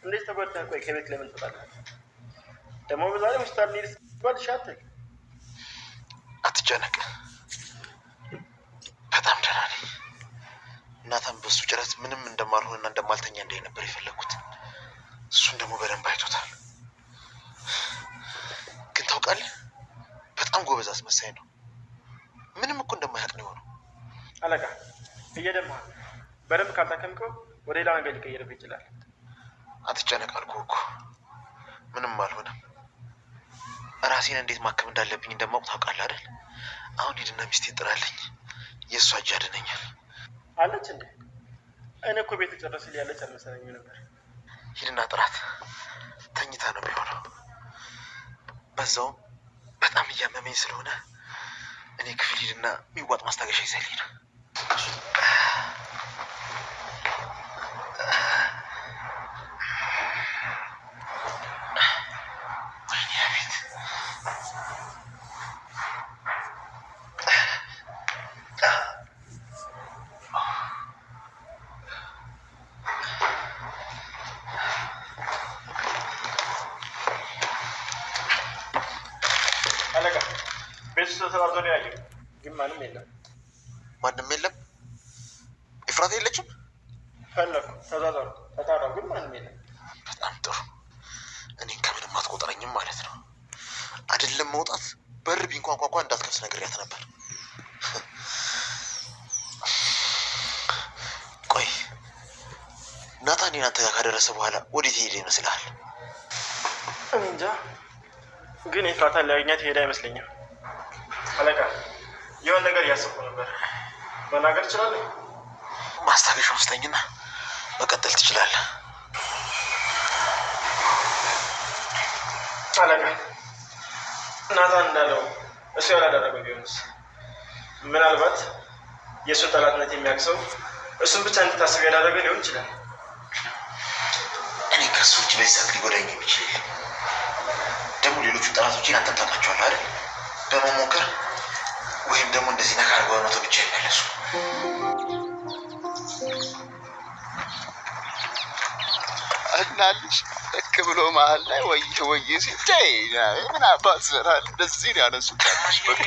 እንዴት ተጎድተህ ቆይ ከቤት ለምን ትወጣለህ? ደግሞ በዛሬ ሆስፒታል ሊድስ ባልሻት አትጨነቅ፣ በጣም ደህና ነኝ። እናታም በሱ ጭረት ምንም እንደማልሆንና እንደማልተኛ እንደይ ነበር የፈለኩት። እሱን ደግሞ በደንብ አይቶታል። ግን ታውቃለህ በጣም ጎበዝ አስመሳይ ነው። ምንም እኮ እንደማያውቅ ነው የሆነው። አለቃ እየደማህ በደንብ ካልታከምከው ወደ ሌላ ነገር ሊቀየርብህ ይችላል። አትጨነቅ አልኩህ እኮ ምንም አልሆነም። ራሴን እንዴት ማከም እንዳለብኝ እንደማውቅ ታውቃለህ አይደል? አሁን ሂድና ሚስቴን ጥራልኝ፣ የእሷ እጅ ያድነኛል። አለች እንዴ? እኔ እኮ ቤት ጨረስልኝ ያለች አልመሰለኝም ነበር። ሂድና ጥራት፣ ተኝታ ነው የሚሆነው። በዛውም በጣም እያመመኝ ስለሆነ እኔ ክፍል ሂድና የሚዋጥ ማስታገሻ ይዘህልኝ ነው። አለቃ ቤት ውስጥ ተሰባብቶ ነው ያየው፣ ግን ማንም የለም። ማንም የለም? ኤፍራታ የለችም? ፈለኩ፣ ተዛዛሩ፣ ተጣራው፣ ግን ማንም የለም። በጣም ጥሩ። እኔን ከምንም አትቆጥረኝም ማለት ነው አይደለም? መውጣት በር ቢንኳኳኳ እንዳትከፍት ነግሬያት ነበር። ቆይ ናታን አንተ ጋር ካደረሰ በኋላ ወዴት ሄደ ይመስልሃል? እኔ እንጃ፣ ግን ኤፍራታን ሊያገኛት ሄዳ አይመስለኝም። አለቃ የሆነ ነገር እያሰብኩ ነበር። መናገር ትችላለህ? ማስታገሻ ውስጠኝና መቀጠል ትችላለህ። አለቃ ናታን እንዳለው እሱ ያላደረገው ቢሆንስ? ምናልባት የእሱን ጠላትነት የሚያውቅ ሰው እሱን ብቻ እንድታስብ ያደረገ ሊሆን ይችላል። እኔ ከሱ ውጭ በዚህ ሰዓት ሊጎዳኝ የሚችል ደግሞ ሌሎቹ ጠላቶችን አንተም ታውቃቸዋለህ አይደል? በመሞከር ወይም ደግሞ እንደዚህ ነካር በሆነቱ ብቻ ይመለሱ። እናልሽ ልክ ብሎ መሀል ላይ ወይ ሲታይ ምን አባት ዘራል እንደዚህ ነው ያነሱታልሽ። በቃ